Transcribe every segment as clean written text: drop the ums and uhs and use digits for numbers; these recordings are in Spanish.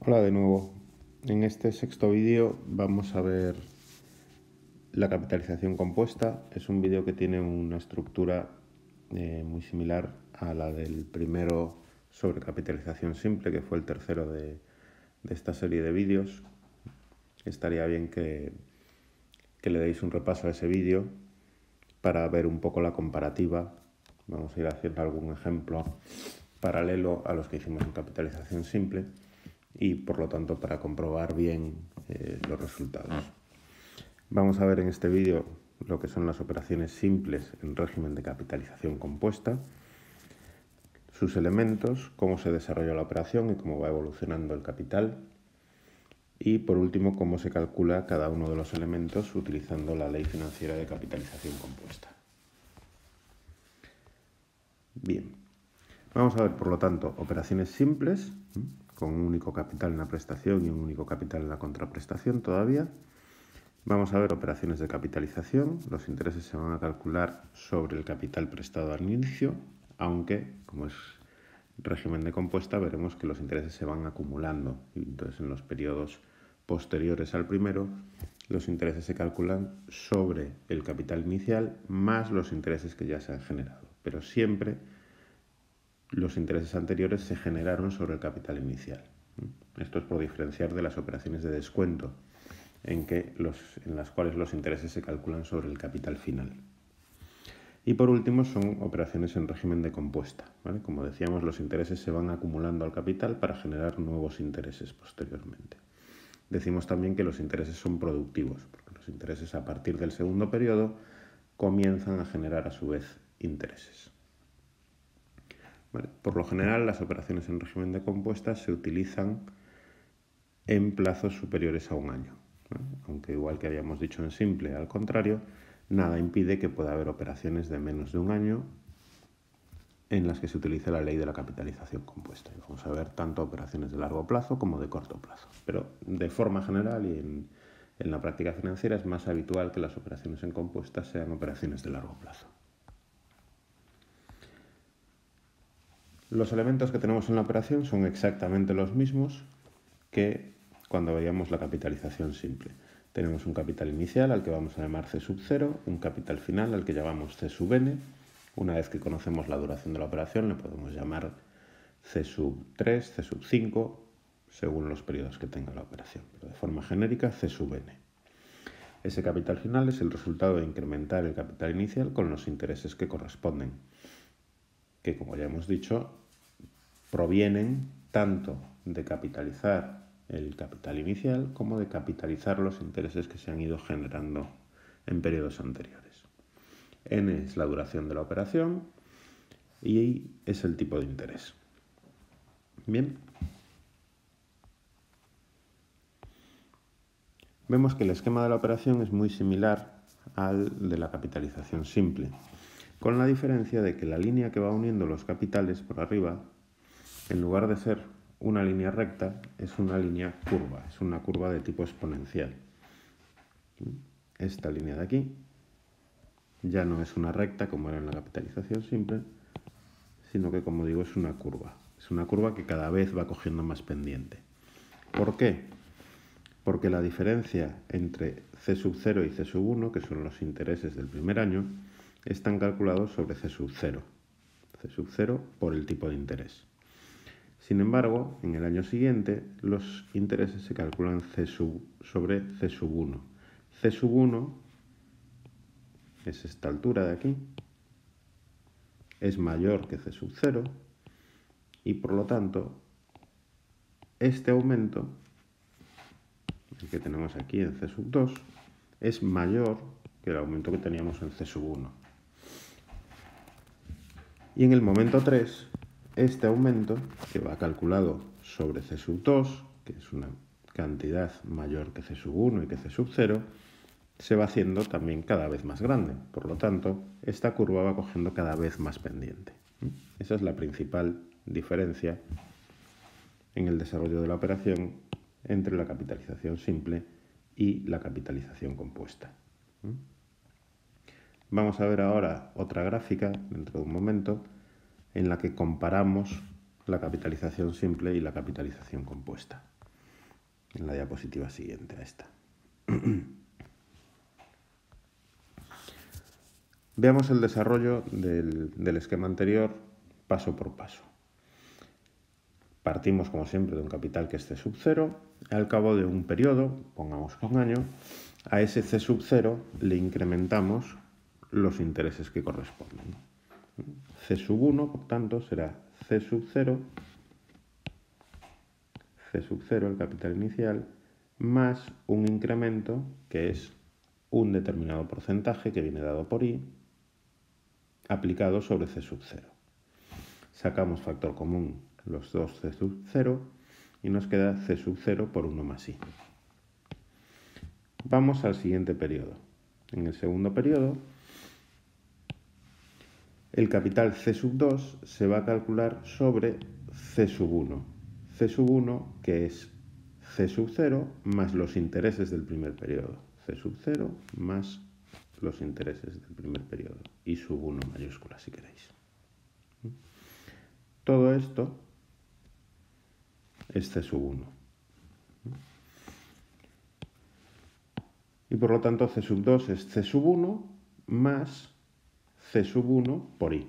Hola de nuevo. En este sexto vídeo vamos a ver la capitalización compuesta. Es un vídeo que tiene una estructura muy similar a la del primero sobre capitalización simple, que fue el tercero de esta serie de vídeos. Estaría bien que le deis un repaso a ese vídeo para ver un poco la comparativa. Vamos a ir haciendo algún ejemplo paralelo a los que hicimos en capitalización simple y por lo tanto para comprobar bien los resultados. Vamos a ver en este vídeo lo que son las operaciones simples en régimen de capitalización compuesta, sus elementos, cómo se desarrolla la operación y cómo va evolucionando el capital, y por último cómo se calcula cada uno de los elementos utilizando la ley financiera de capitalización compuesta. Bien, vamos a ver por lo tanto operaciones simples con un único capital en la prestación y un único capital en la contraprestación todavía. Vamos a ver operaciones de capitalización. Los intereses se van a calcular sobre el capital prestado al inicio, aunque, como es régimen de compuesta, veremos que los intereses se van acumulando. Y entonces, en los periodos posteriores al primero, los intereses se calculan sobre el capital inicial más los intereses que ya se han generado. Pero siempre los intereses anteriores se generaron sobre el capital inicial. Esto es por diferenciar de las operaciones de descuento, en las cuales los intereses se calculan sobre el capital final. Y por último son operaciones en régimen de compuesta, ¿vale? Como decíamos, los intereses se van acumulando al capital para generar nuevos intereses posteriormente. Decimos también que los intereses son productivos, porque los intereses a partir del segundo periodo comienzan a generar a su vez intereses. Vale. Por lo general, las operaciones en régimen de compuesta se utilizan en plazos superiores a un año. Aunque igual que habíamos dicho en simple, al contrario, nada impide que pueda haber operaciones de menos de un año en las que se utilice la ley de la capitalización compuesta. Y vamos a ver tanto operaciones de largo plazo como de corto plazo. Pero de forma general y en la práctica financiera es más habitual que las operaciones en compuesta sean operaciones de largo plazo. Los elementos que tenemos en la operación son exactamente los mismos que cuando veíamos la capitalización simple. Tenemos un capital inicial al que vamos a llamar C sub 0, un capital final al que llamamos C sub n. Una vez que conocemos la duración de la operación le podemos llamar C sub 3, C sub 5, según los periodos que tenga la operación. Pero de forma genérica, C sub n. Ese capital final es el resultado de incrementar el capital inicial con los intereses que corresponden, que como ya hemos dicho, provienen tanto de capitalizar el capital inicial como de capitalizar los intereses que se han ido generando en periodos anteriores. N es la duración de la operación y I es el tipo de interés. Bien. Vemos que el esquema de la operación es muy similar al de la capitalización simple, con la diferencia de que la línea que va uniendo los capitales por arriba, en lugar de ser una línea recta, es una línea curva, es una curva de tipo exponencial. Esta línea de aquí ya no es una recta como era en la capitalización simple, sino que, como digo, es una curva. Es una curva que cada vez va cogiendo más pendiente. ¿Por qué? Porque la diferencia entre C sub 0 y C sub 1, que son los intereses del primer año, están calculados sobre C sub 0. C sub 0 por el tipo de interés. Sin embargo, en el año siguiente, los intereses se calculan sobre C sub 1. C sub 1 es esta altura de aquí, es mayor que C sub 0 y por lo tanto este aumento, el que tenemos aquí en C sub 2, es mayor que el aumento que teníamos en C sub 1. Y en el momento 3, este aumento, que va calculado sobre C sub 2, que es una cantidad mayor que C sub 1 y que C sub 0, se va haciendo también cada vez más grande. Por lo tanto, esta curva va cogiendo cada vez más pendiente. Esa es la principal diferencia en el desarrollo de la operación entre la capitalización simple y la capitalización compuesta. Vamos a ver ahora otra gráfica, dentro de un momento, en la que comparamos la capitalización simple y la capitalización compuesta. en la diapositiva siguiente a esta. Veamos el desarrollo del esquema anterior paso por paso. Partimos, como siempre, de un capital que es C sub 0. Al cabo de un periodo, pongamos un año, a ese C sub 0 le incrementamos los intereses que corresponden. C sub 1, por tanto, será C sub 0, el capital inicial, más un incremento que es un determinado porcentaje que viene dado por I, aplicado sobre C sub 0. Sacamos factor común los dos C sub 0 y nos queda C sub 0 por 1 más I. Vamos al siguiente periodo. En el segundo periodo, el capital C sub 2 se va a calcular sobre C sub 1. C sub 1, que es C sub 0 más los intereses del primer periodo. C sub 0 más los intereses del primer periodo. Y sub 1 mayúscula, si queréis. Todo esto es C sub 1. Y por lo tanto C sub 2 es C sub 1 más C sub 1 por I.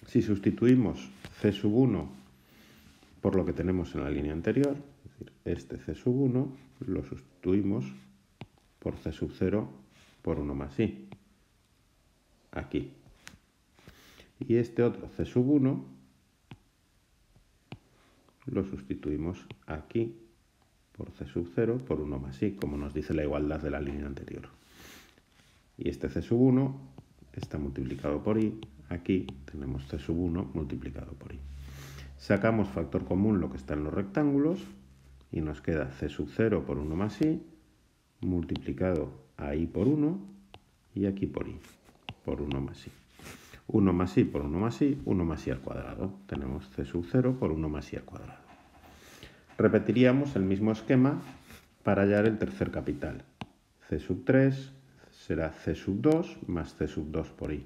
Si sustituimos C sub 1 por lo que tenemos en la línea anterior, es decir, este C sub 1 lo sustituimos por C sub 0 por 1 más I. Aquí. Y este otro C sub 1 lo sustituimos aquí por C sub 0 por 1 más I, como nos dice la igualdad de la línea anterior. Y este C sub 1 está multiplicado por I. Aquí tenemos C sub 1 multiplicado por I. Sacamos factor común lo que está en los rectángulos y nos queda C sub 0 por 1 más I multiplicado a I por 1 y aquí por I, por 1 más I. 1 más I por 1 más I, 1 más I al cuadrado. Tenemos C sub 0 por 1 más I al cuadrado. Repetiríamos el mismo esquema para hallar el tercer capital. C sub 3 será C sub 2 más C sub 2 por I.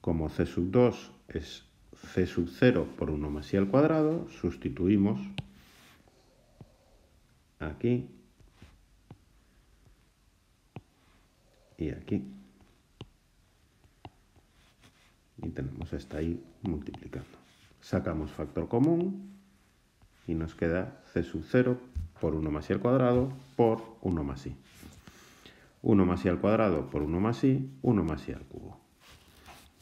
Como C sub 2 es C sub 0 por 1 más I al cuadrado, sustituimos aquí y aquí. Y tenemos esta I multiplicando. Sacamos factor común y nos queda C sub 0 por 1 más I al cuadrado por 1 más I. 1 más I al cuadrado por 1 más I, 1 más I al cubo.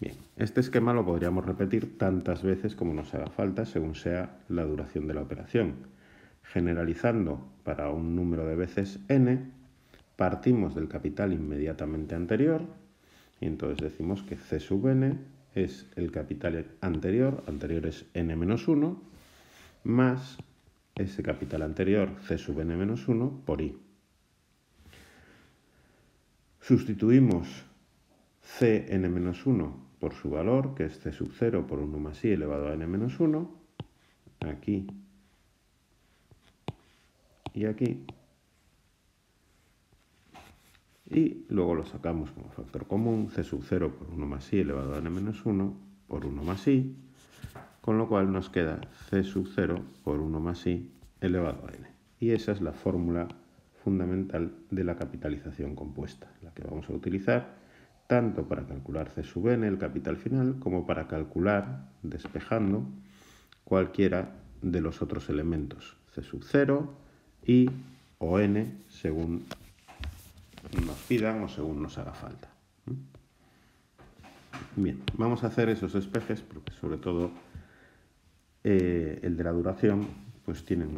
Bien, este esquema lo podríamos repetir tantas veces como nos haga falta según sea la duración de la operación. Generalizando para un número de veces n, partimos del capital inmediatamente anterior y entonces decimos que C sub n es el capital anterior es n menos 1, más ese capital anterior, C sub n menos 1, por I. Sustituimos Cn menos 1 por su valor, que es C sub 0 por 1 más I elevado a n menos 1, aquí y aquí. Y luego lo sacamos como factor común, C sub 0 por 1 más I elevado a n menos 1 por 1 más I, con lo cual nos queda C sub 0 por 1 más I elevado a n. Y esa es la fórmula fundamental de la capitalización compuesta, la que vamos a utilizar tanto para calcular C sub n, el capital final, como para calcular, despejando, cualquiera de los otros elementos, C sub 0, I o n, según nos pidan o según nos haga falta. Bien, vamos a hacer esos despejes porque sobre todo el de la duración pues tienen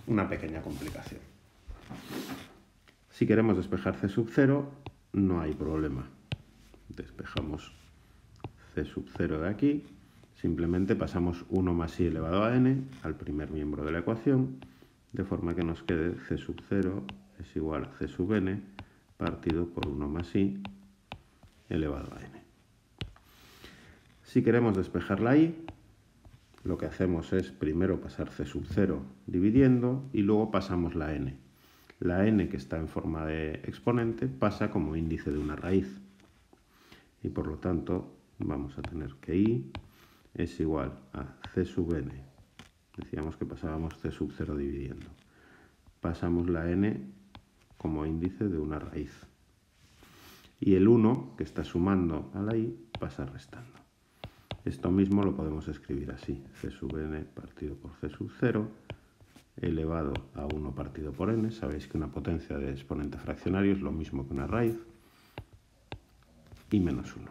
una pequeña complicación. Si queremos despejar C sub 0 no hay problema. Despejamos C sub 0 de aquí, simplemente pasamos 1 más I elevado a n al primer miembro de la ecuación, de forma que nos quede C sub 0 es igual a C sub n partido por 1 más I elevado a n. Si queremos despejar la I, lo que hacemos es primero pasar C sub 0 dividiendo y luego pasamos la n. La n, que está en forma de exponente, pasa como índice de una raíz. Y por lo tanto vamos a tener que I es igual a C sub n Decíamos que pasábamos c sub 0 dividiendo. Pasamos la n como índice de una raíz. Y el 1, que está sumando a la i, pasa restando. Esto mismo lo podemos escribir así. C sub n partido por c sub 0 elevado a 1 partido por n. Sabéis que una potencia de exponente fraccionario es lo mismo que una raíz. Y menos 1.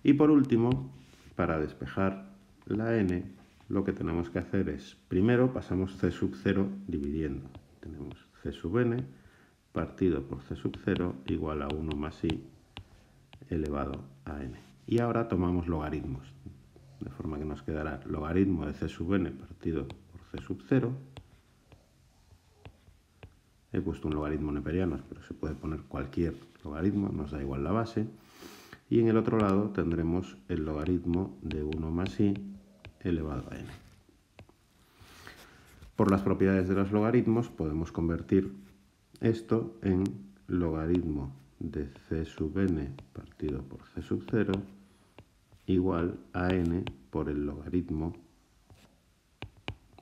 Y por último, para despejar la n, lo que tenemos que hacer es, primero pasamos c sub 0 dividiendo. Tenemos c sub n partido por c sub 0 igual a 1 más i elevado a n. Y ahora tomamos logaritmos, de forma que nos quedará logaritmo de c sub n partido por c sub 0. He puesto un logaritmo neperiano, pero se puede poner cualquier logaritmo, nos da igual la base. Y en el otro lado tendremos el logaritmo de 1 más i elevado a n. Por las propiedades de los logaritmos podemos convertir esto en logaritmo de c sub n partido por c sub 0 igual a n por el logaritmo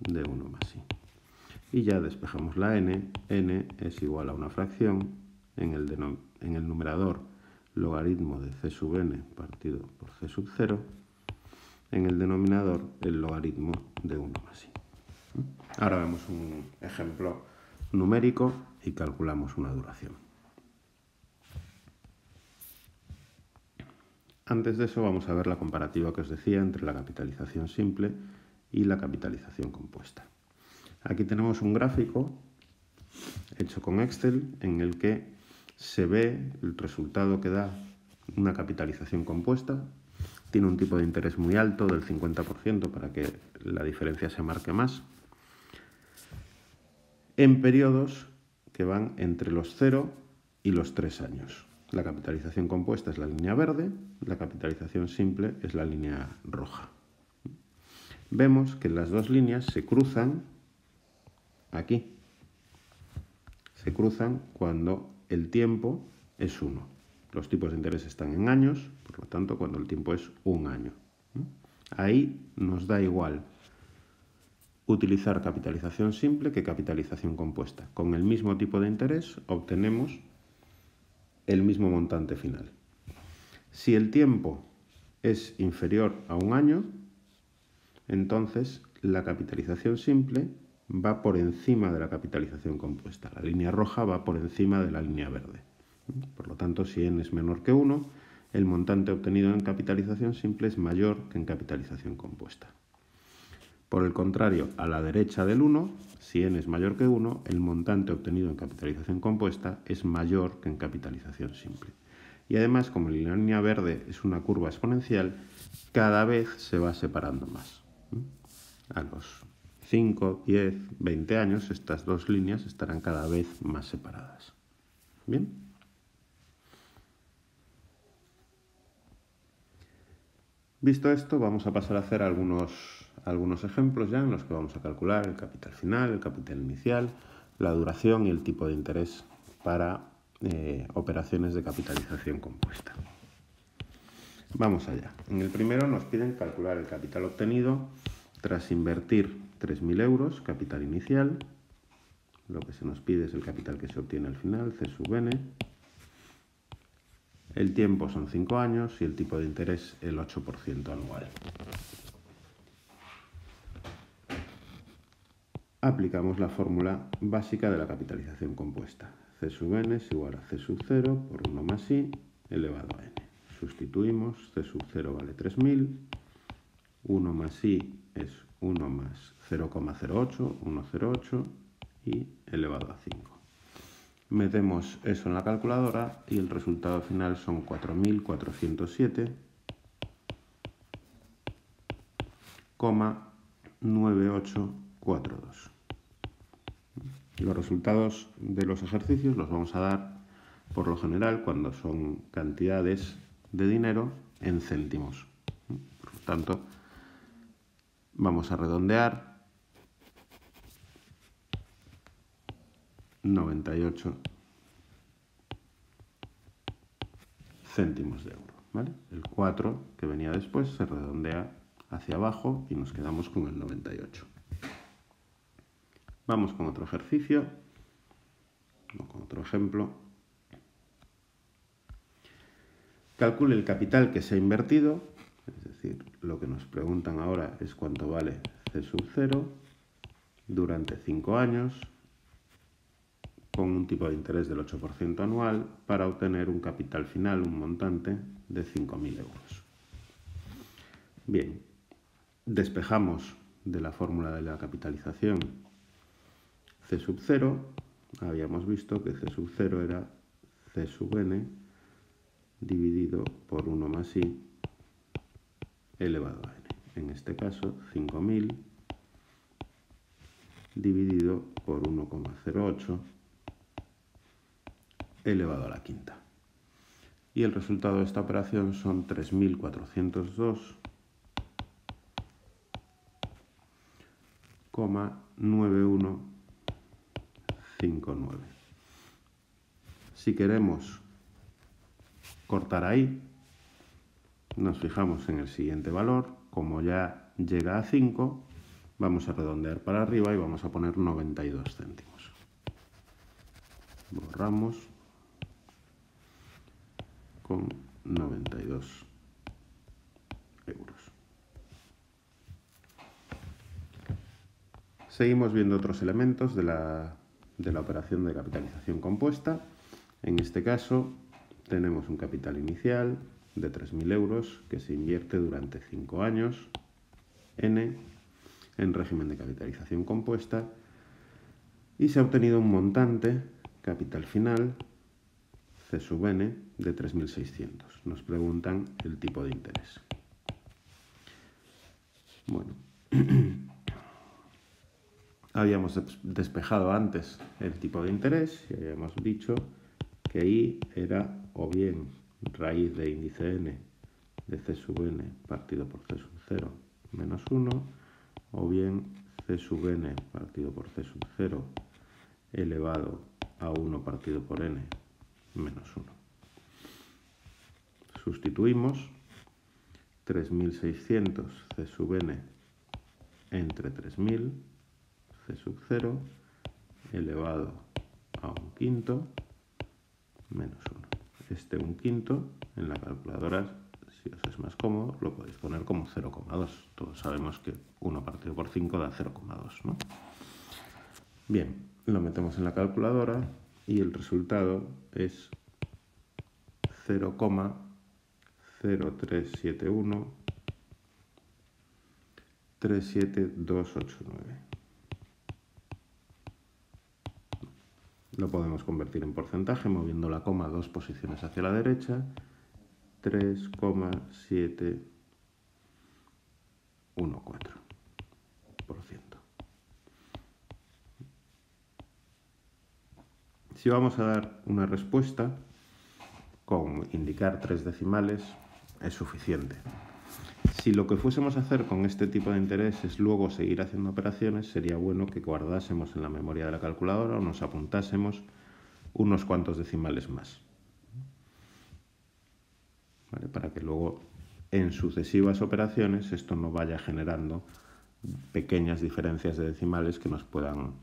de 1 más i. Y ya despejamos la n. N es igual a una fracción. En el numerador, logaritmo de c sub n partido por c sub 0. En el denominador, el logaritmo de 1 más i. Ahora vemos un ejemplo numérico y calculamos una duración. Antes de eso vamos a ver la comparativa que os decía entre la capitalización simple y la capitalización compuesta. Aquí tenemos un gráfico hecho con Excel en el que se ve el resultado que da una capitalización compuesta. Tiene un tipo de interés muy alto, del 50%, para que la diferencia se marque más, en periodos que van entre los 0 y los 3 años. La capitalización compuesta es la línea verde, la capitalización simple es la línea roja. Vemos que las dos líneas se cruzan aquí. Se cruzan cuando el tiempo es 1. Los tipos de interés están en años, por lo tanto, cuando el tiempo es 1 año. Ahí nos da igual utilizar capitalización simple que capitalización compuesta. Con el mismo tipo de interés obtenemos el mismo montante final. Si el tiempo es inferior a 1 año, entonces la capitalización simple va por encima de la capitalización compuesta. La línea roja va por encima de la línea verde. Por lo tanto, si n es menor que 1, el montante obtenido en capitalización simple es mayor que en capitalización compuesta. Por el contrario, a la derecha del 1, si n es mayor que 1, el montante obtenido en capitalización compuesta es mayor que en capitalización simple. Y además, como la línea verde es una curva exponencial, cada vez se va separando más. A los 5, 10, 20 años, estas dos líneas estarán cada vez más separadas. ¿Bien? Visto esto, vamos a pasar a hacer algunos ejemplos ya en los que vamos a calcular el capital final, el capital inicial, la duración y el tipo de interés para operaciones de capitalización compuesta. Vamos allá. En el primero nos piden calcular el capital obtenido tras invertir 3.000 euros, capital inicial. Lo que se nos pide es el capital que se obtiene al final, C sub n. El tiempo son 5 años y el tipo de interés el 8% anual. Aplicamos la fórmula básica de la capitalización compuesta. C sub n es igual a C sub 0 por 1 más i elevado a n. Sustituimos, C sub 0 vale 3.000, 1 más i es 1 más 0,08, 1,08 y elevado a 5. Metemos eso en la calculadora y el resultado final son 4.407,9842. Los resultados de los ejercicios los vamos a dar, por lo general, cuando son cantidades de dinero en céntimos. Por lo tanto, vamos a redondear 98 céntimos de euro, ¿vale? El 4 que venía después se redondea hacia abajo y nos quedamos con el 98. Vamos con otro ejercicio, o con otro ejemplo. Calcule el capital que se ha invertido, es decir, lo que nos preguntan ahora es cuánto vale C sub 0 durante 5 años con un tipo de interés del 8% anual para obtener un capital final, un montante de 5.000 euros. Bien, despejamos de la fórmula de la capitalización C sub 0. Habíamos visto que C sub 0 era C sub n dividido por 1 más i elevado a n. En este caso, 5.000 dividido por 1,08 elevado a la quinta. Y el resultado de esta operación son 3.402,9159. Si queremos cortar ahí, nos fijamos en el siguiente valor. Como ya llega a 5, vamos a redondear para arriba y vamos a poner 92 céntimos. Borramos con 92 euros. Seguimos viendo otros elementos de la operación de capitalización compuesta. En este caso tenemos un capital inicial de 3.000 euros que se invierte durante 5 años, n, en régimen de capitalización compuesta, y se ha obtenido un montante, capital final, C sub n, de 3.600. Nos preguntan el tipo de interés. Bueno, habíamos despejado antes el tipo de interés y habíamos dicho que I era o bien raíz de índice n de C sub n partido por C sub 0 menos 1, o bien C sub n partido por C sub 0 elevado a 1 partido por n menos 1. Sustituimos 3.600 C sub n entre 3.000 C sub 0 elevado a 1/5 menos 1. Este 1/5 en la calculadora, si os es más cómodo, lo podéis poner como 0,2. Todos sabemos que 1 partido por 5 da 0,2, ¿no? Bien, lo metemos en la calculadora y el resultado es 0,037137289. Lo podemos convertir en porcentaje moviendo la coma 2 posiciones hacia la derecha. 3,714%. Si vamos a dar una respuesta, con indicar 3 decimales es suficiente. Si lo que fuésemos a hacer con este tipo de interés es luego seguir haciendo operaciones, sería bueno que guardásemos en la memoria de la calculadora o nos apuntásemos unos cuantos decimales más, ¿vale? Para que luego en sucesivas operaciones esto no vaya generando pequeñas diferencias de decimales que nos puedan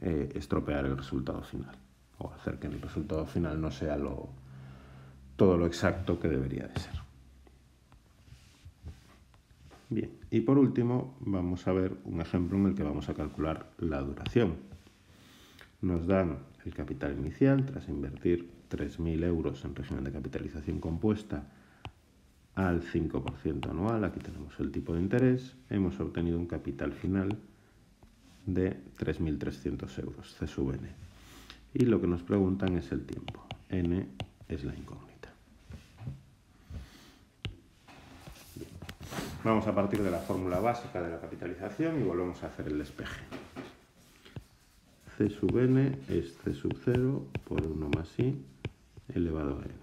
estropear el resultado final o hacer que el resultado final no sea todo lo exacto que debería de ser. Bien, y por último vamos a ver un ejemplo en el que vamos a calcular la duración. Nos dan el capital inicial tras invertir 3.000 euros en régimen de capitalización compuesta al 5% anual. Aquí tenemos el tipo de interés. Hemos obtenido un capital final de 3.300 euros, C sub n. Y lo que nos preguntan es el tiempo. N es la incógnita. Bien. Vamos a partir de la fórmula básica de la capitalización y volvemos a hacer el despeje. C sub n es C sub 0 por 1 más i elevado a n.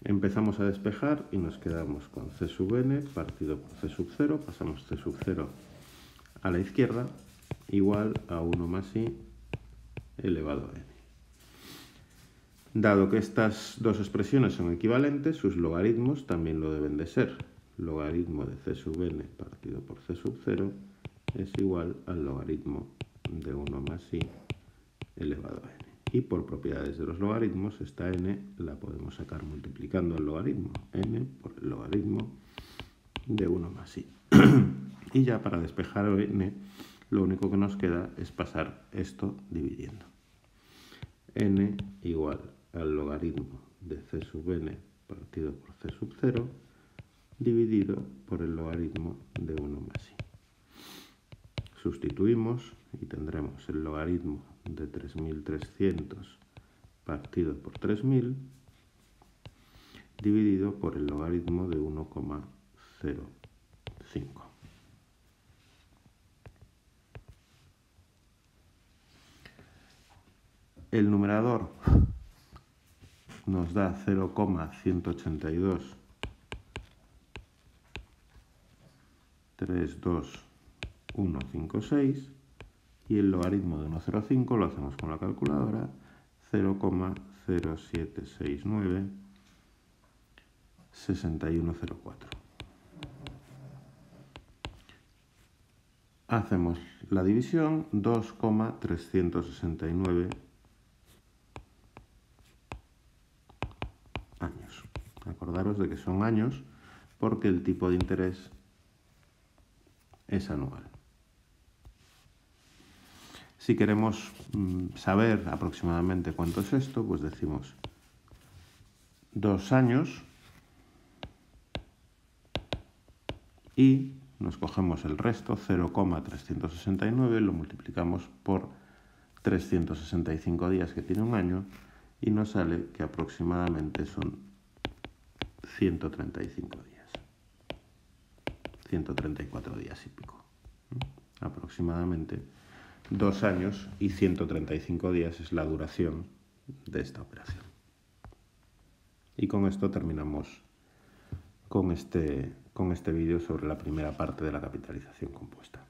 Empezamos a despejar y nos quedamos con C sub n partido por C sub 0. Pasamos C sub 0 a la izquierda, igual a 1 más i elevado a n. Dado que estas dos expresiones son equivalentes, sus logaritmos también lo deben de ser. logaritmo de c sub n partido por c sub 0 es igual al logaritmo de 1 más i elevado a n. Y por propiedades de los logaritmos, esta n la podemos sacar multiplicando el logaritmo, n por el logaritmo de 1 más i. Y ya para despejar n, lo único que nos queda es pasar esto dividiendo. N igual al logaritmo de c sub n partido por c sub 0 dividido por el logaritmo de 1 más i. Sustituimos y tendremos el logaritmo de 3300 partido por 3000 dividido por el logaritmo de 1,05. El numerador nos da 0,182.32156 y el logaritmo de 1,05 lo hacemos con la calculadora, 0,07696104. Hacemos la división, 2,369 años. Acordaros de que son años porque el tipo de interés es anual. Si queremos saber aproximadamente cuánto es esto, pues decimos 2 años y nos cogemos el resto, 0,369, lo multiplicamos por 365 días que tiene un año y nos sale que aproximadamente son 135 días. 134 días y pico. Aproximadamente 2 años y 135 días es la duración de esta operación. Y con esto terminamos con este vídeo sobre la primera parte de la capitalización compuesta.